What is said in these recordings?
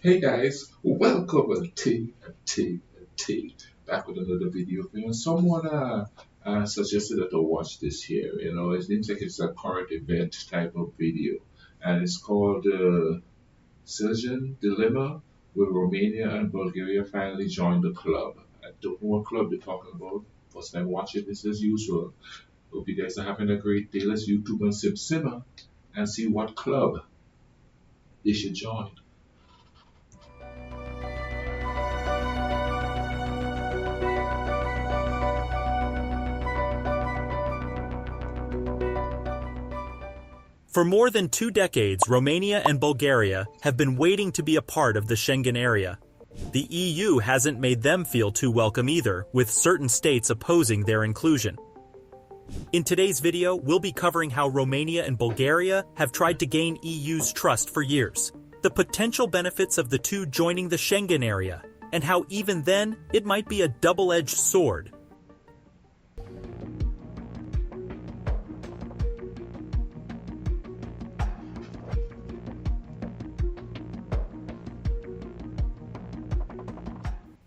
Hey guys, welcome to back with another video. Someone suggested that I watch this here. It seems like it's a current event type of video, and it's called Surgeon Dilemma, where Romania and Bulgaria finally joined the club. I don't know what club they're talking about. First time watching this as usual. Hope you guys are having a great day. Let's YouTube and simmer and see what club they should join. For more than 2 decades, Romania and Bulgaria have been waiting to be a part of the Schengen Area. The EU hasn't made them feel too welcome either, with certain states opposing their inclusion. In today's video, we'll be covering how Romania and Bulgaria have tried to gain EU's trust for years, the potential benefits of the two joining the Schengen Area, and how even then, it might be a double-edged sword.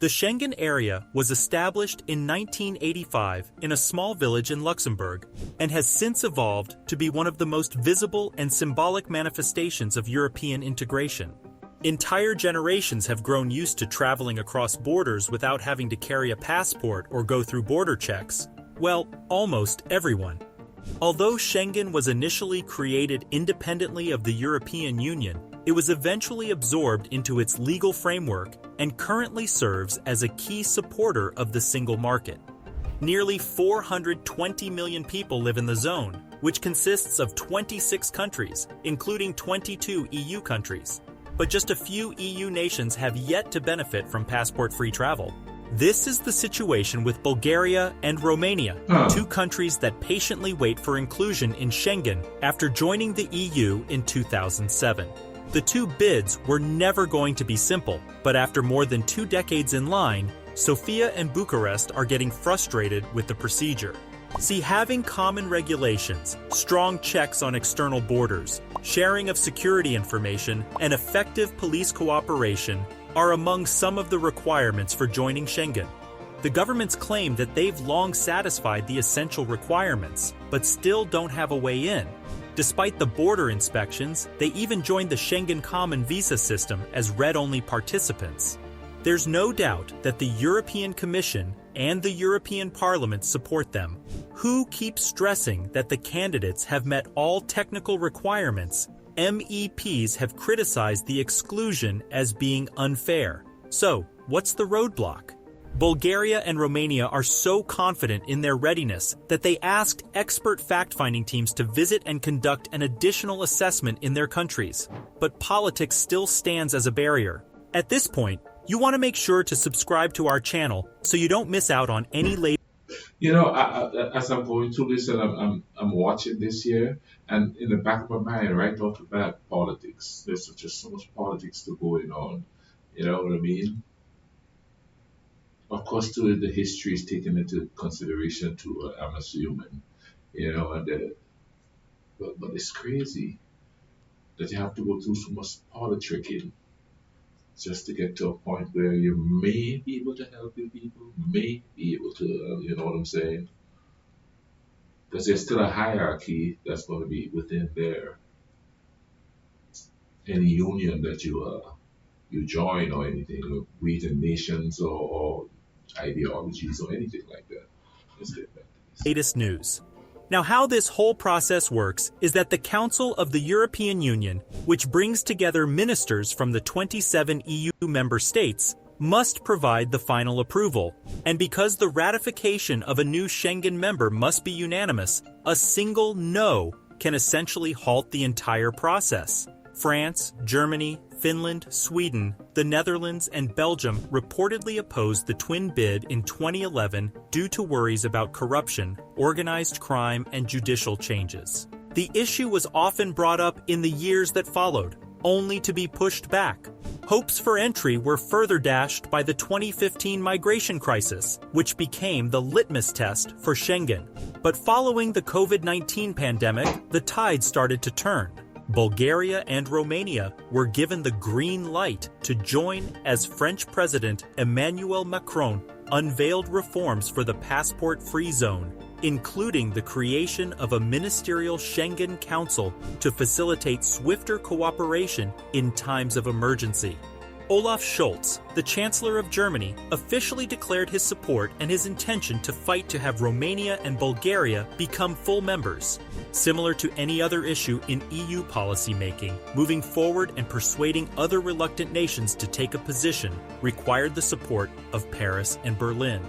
The Schengen Area was established in 1985 in a small village in Luxembourg and has since evolved to be one of the most visible and symbolic manifestations of European integration. Entire generations have grown used to traveling across borders without having to carry a passport or go through border checks. Well, almost everyone. Although Schengen was initially created independently of the European Union, it was eventually absorbed into its legal framework and currently serves as a key supporter of the single market. Nearly 420 million people live in the zone, which consists of 26 countries, including 22 EU countries. But just a few EU nations have yet to benefit from passport-free travel. This is the situation with Bulgaria and Romania, two countries that patiently wait for inclusion in Schengen after joining the EU in 2007. The two bids were never going to be simple, but after more than 2 decades in line, Sofia and Bucharest are getting frustrated with the procedure. See, having common regulations, strong checks on external borders, sharing of security information, and effective police cooperation are among some of the requirements for joining Schengen. The governments claim that they've long satisfied the essential requirements, but still don't have a way in. Despite the border inspections, they even joined the Schengen Common Visa system as red-only participants. There's no doubt that the European Commission and the European Parliament support them. Who keeps stressing that the candidates have met all technical requirements, MEPs have criticized the exclusion as being unfair. So, what's the roadblock? Bulgaria and Romania are so confident in their readiness that they asked expert fact-finding teams to visit and conduct an additional assessment in their countries. But politics still stands as a barrier. At this point, you want to make sure to subscribe to our channel so you don't miss out on any latest. As I'm going through this and I'm watching this here, and in the back of my mind, right off the bat, politics. There's just so much politics to going on. You know what I mean? Of course, too, the history is taken into consideration too. I'm assuming, but it's crazy that you have to go through so much politicking just to get to a point where you may be able to help your people, may be able to, you know what I'm saying? Because there's still a hierarchy that's going to be within there. Any union that you join or anything, within nations or ideologies or anything like that. Let's get back to this. Latest news. Now, how this whole process works is that the Council of the European Union, which brings together ministers from the 27 EU member states, must provide the final approval. And because the ratification of a new Schengen member must be unanimous, a single no can essentially halt the entire process. France, Germany, Finland, Sweden, the Netherlands, and Belgium reportedly opposed the twin bid in 2011 due to worries about corruption, organized crime, and judicial changes. The issue was often brought up in the years that followed, only to be pushed back. Hopes for entry were further dashed by the 2015 migration crisis, which became the litmus test for Schengen. But following the COVID-19 pandemic, the tide started to turn. Bulgaria and Romania were given the green light to join as French President Emmanuel Macron unveiled reforms for the passport-free zone, including the creation of a ministerial Schengen Council to facilitate swifter cooperation in times of emergency. Olaf Scholz, the Chancellor of Germany, officially declared his support and his intention to fight to have Romania and Bulgaria become full members. Similar to any other issue in EU policymaking, moving forward and persuading other reluctant nations to take a position required the support of Paris and Berlin.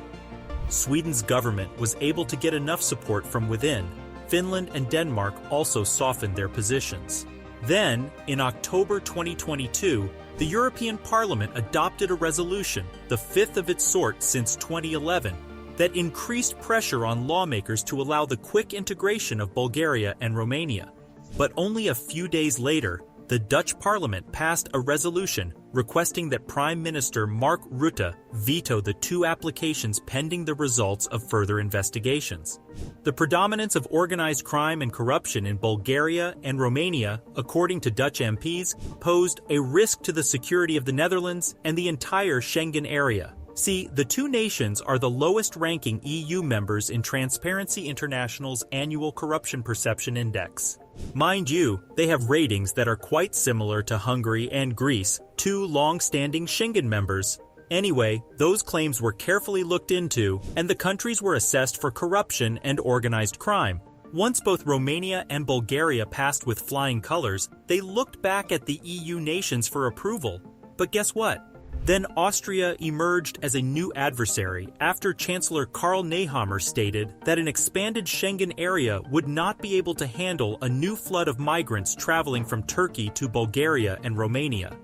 Sweden's government was able to get enough support from within. Finland and Denmark also softened their positions. Then, in October 2022, the European Parliament adopted a resolution, the fifth of its sort since 2011, that increased pressure on lawmakers to allow the quick integration of Bulgaria and Romania. But only a few days later, the Dutch Parliament passed a resolution requesting that Prime Minister Mark Rutte veto the two applications pending the results of further investigations. The predominance of organized crime and corruption in Bulgaria and Romania, according to Dutch MPs, posed a risk to the security of the Netherlands and the entire Schengen Area. See, the two nations are the lowest-ranking EU members in Transparency International's annual Corruption Perception Index. Mind you, they have ratings that are quite similar to Hungary and Greece, two long-standing Schengen members. Anyway, those claims were carefully looked into, and the countries were assessed for corruption and organized crime. Once both Romania and Bulgaria passed with flying colors, they looked back at the EU nations for approval. But guess what? Then Austria emerged as a new adversary after Chancellor Karl Nehammer stated that an expanded Schengen area would not be able to handle a new flood of migrants traveling from Turkey to Bulgaria and Romania.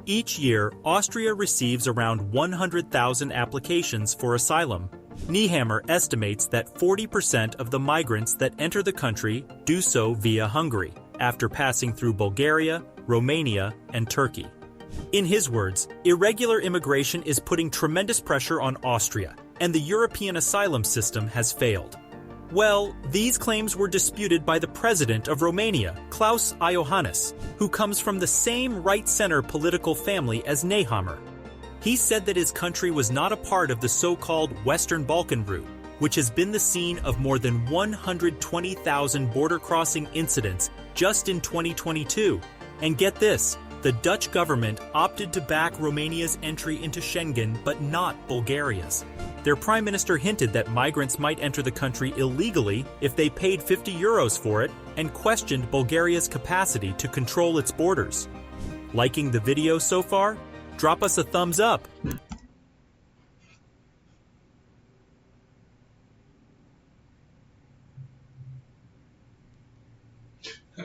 Each year, Austria receives around 100,000 applications for asylum. Nehammer estimates that 40% of the migrants that enter the country do so via Hungary, after passing through Bulgaria, Romania, and Turkey. In his words, irregular immigration is putting tremendous pressure on Austria, and the European asylum system has failed. Well, these claims were disputed by the president of Romania, Klaus Iohannis, who comes from the same right-center political family as Nehammer. He said that his country was not a part of the so-called Western Balkan route, which has been the scene of more than 120,000 border-crossing incidents just in 2022. And get this, the Dutch government opted to back Romania's entry into Schengen, but not Bulgaria's. Their prime minister hinted that migrants might enter the country illegally if they paid €50 for it, and questioned Bulgaria's capacity to control its borders. Liking the video so far? Drop us a thumbs up.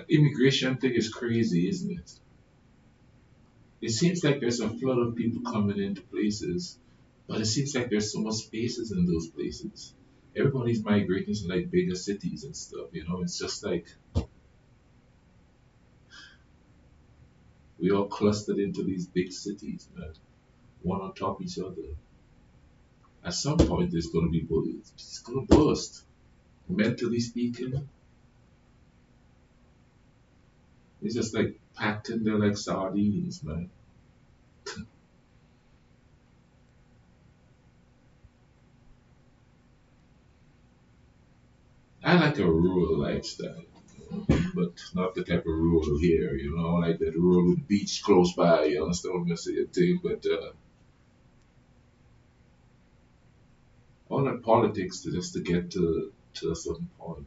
Immigration thing is crazy, isn't it? It seems like there's a flood of people coming into places, but it seems like there's so much spaces in those places. Everybody's migrating to like bigger cities and stuff, you know. It's just like we all clustered into these big cities, man, one on top of each other. At some point, there's going to be bullies. It's going to burst. Mentally speaking, it's just like packed in there like sardines, man. I like a rural lifestyle, but not the type of rural here, you know, like that rural beach close by, you understand what I'm going to say a thing, but all that politics just to get to a certain point.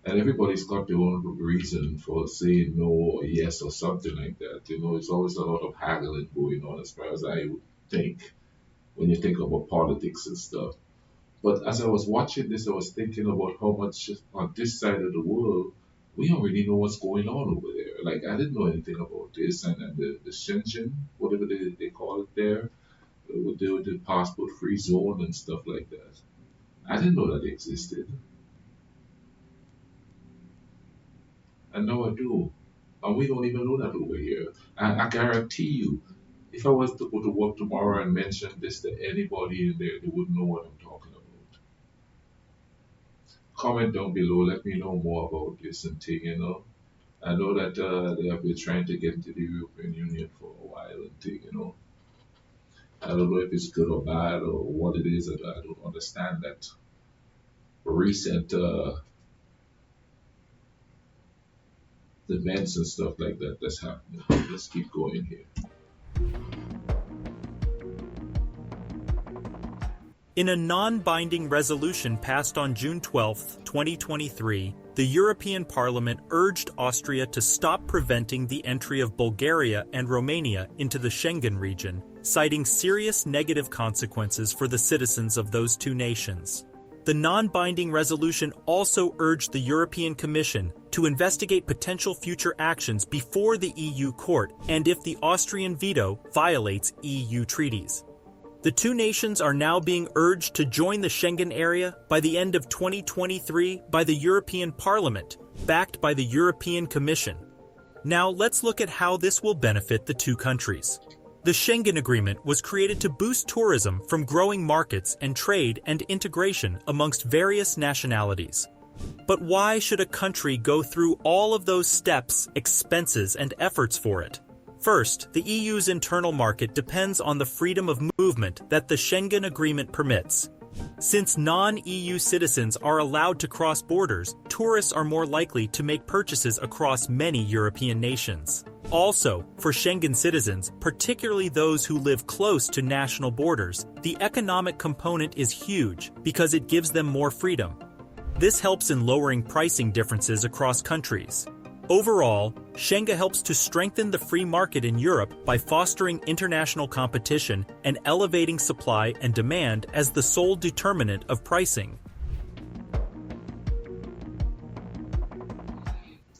And everybody's got their own reason for saying no or yes or something like that. You know, it's always a lot of haggling going on as far as I would think when you think about politics and stuff. But as I was watching this, I was thinking about how much on this side of the world, we don't really know what's going on over there. Like, I didn't know anything about this and the Shenzhen, whatever they call it there, with the passport-free zone and stuff like that. I didn't know that existed. And now I do. And we don't even know that over here. And I guarantee you, if I was to go to work tomorrow and mention this to anybody in there, they wouldn't know what I'm talking about. Comment down below, let me know more about this and thing, you know. I know that they have been trying to get into the European Union for a while and thing. I don't know if it's good or bad or what it is. I don't understand that recent events and stuff like that that's happening. Let's keep going here. In a non-binding resolution passed on June 12, 2023, the European Parliament urged Austria to stop preventing the entry of Bulgaria and Romania into the Schengen region, citing serious negative consequences for the citizens of those two nations. The non-binding resolution also urged the European Commission to investigate potential future actions before the EU court and if the Austrian veto violates EU treaties. The two nations are now being urged to join the Schengen Area by the end of 2023 by the European Parliament, backed by the European Commission. Now let's look at how this will benefit the two countries. The Schengen Agreement was created to boost tourism from growing markets and trade and integration amongst various nationalities. But why should a country go through all of those steps, expenses, and efforts for it? First, the EU's internal market depends on the freedom of movement that the Schengen Agreement permits. Since non-EU citizens are allowed to cross borders, tourists are more likely to make purchases across many European nations. Also, for Schengen citizens, particularly those who live close to national borders, the economic component is huge because it gives them more freedom. This helps in lowering pricing differences across countries. Overall, Schengen helps to strengthen the free market in Europe by fostering international competition and elevating supply and demand as the sole determinant of pricing.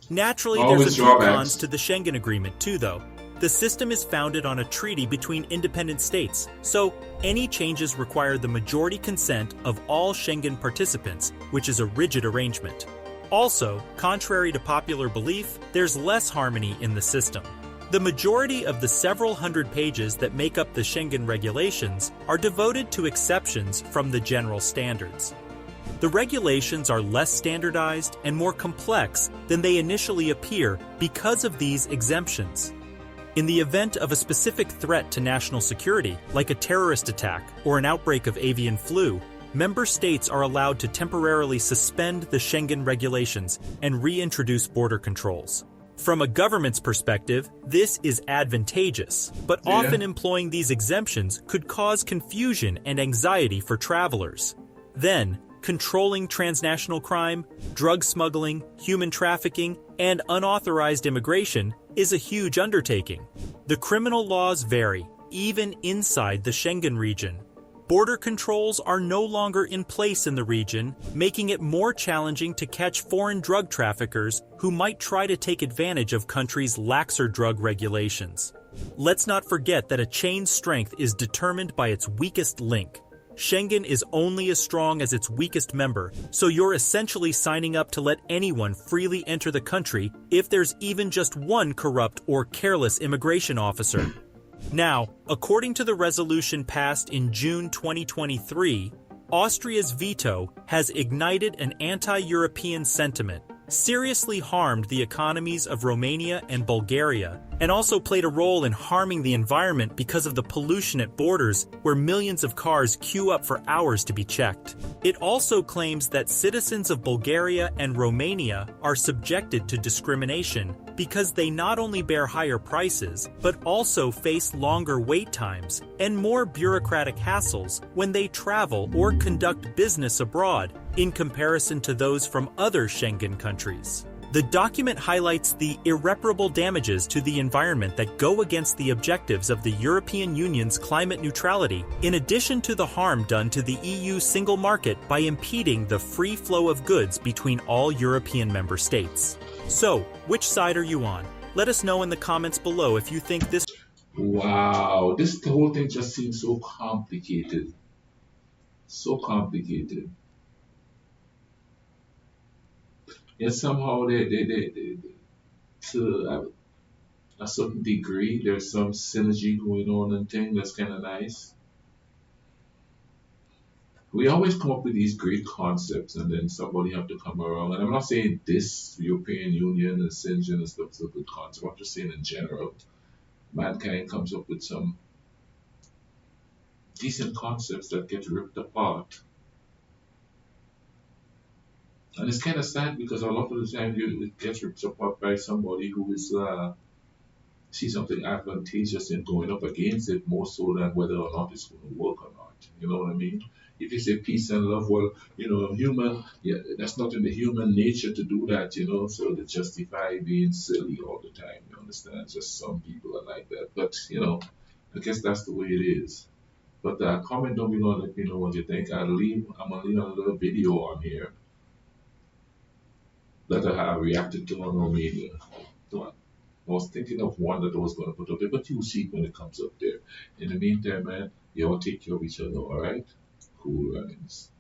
Naturally, there's a few cons to the Schengen Agreement too, though. The system is founded on a treaty between independent states, so any changes require the majority consent of all Schengen participants, which is a rigid arrangement. Also, contrary to popular belief, there's less harmony in the system. The majority of the several hundred pages that make up the Schengen regulations are devoted to exceptions from the general standards. The regulations are less standardized and more complex than they initially appear because of these exemptions. In the event of a specific threat to national security, like a terrorist attack or an outbreak of avian flu, member states are allowed to temporarily suspend the Schengen regulations and reintroduce border controls. From a government's perspective, this is advantageous, but often employing these exemptions could cause confusion and anxiety for travelers. Then, controlling transnational crime, drug smuggling, human trafficking, and unauthorized immigration is a huge undertaking. The criminal laws vary, even inside the Schengen region. Border controls are no longer in place in the region, making it more challenging to catch foreign drug traffickers who might try to take advantage of countries' laxer drug regulations. Let's not forget that a chain's strength is determined by its weakest link. Schengen is only as strong as its weakest member, so you're essentially signing up to let anyone freely enter the country if there's even just one corrupt or careless immigration officer. Now, according to the resolution passed in June 2023, Austria's veto has ignited an anti-European sentiment, seriously harmed the economies of Romania and Bulgaria, and also played a role in harming the environment because of the pollution at borders where millions of cars queue up for hours to be checked. It also claims that citizens of Bulgaria and Romania are subjected to discrimination because they not only bear higher prices, but also face longer wait times and more bureaucratic hassles when they travel or conduct business abroad in comparison to those from other Schengen countries. The document highlights the irreparable damages to the environment that go against the objectives of the European Union's climate neutrality, in addition to the harm done to the EU single market by impeding the free flow of goods between all European member states. So, which side are you on? Let us know in the comments below if you think this. Wow, the whole thing just seems so complicated. So complicated. And somehow to a certain degree, there's some synergy going on and thing that's kind of nice. We always come up with these great concepts, and then somebody have to come around. And I'm not saying this European Union and Schengen and stuff is a good concept. I'm just saying in general, mankind comes up with some decent concepts that get ripped apart. And it's kind of sad because a lot of the time it gets ripped apart by somebody who is see something advantageous in going up against it more so than whether or not it's going to work or not. You know what I mean? If you say peace and love, well, human, yeah, that's not in the human nature to do that, so to justify being silly all the time, you understand? Just some people are like that. But, I guess that's the way it is. But comment down below and let me know what you think. I'm going to leave a little video on here that I reacted to on Romania. I was thinking of one that I was going to put up there, but you'll see it when it comes up there. In the meantime, man, y'all take care of each other, alright? Cool runnings.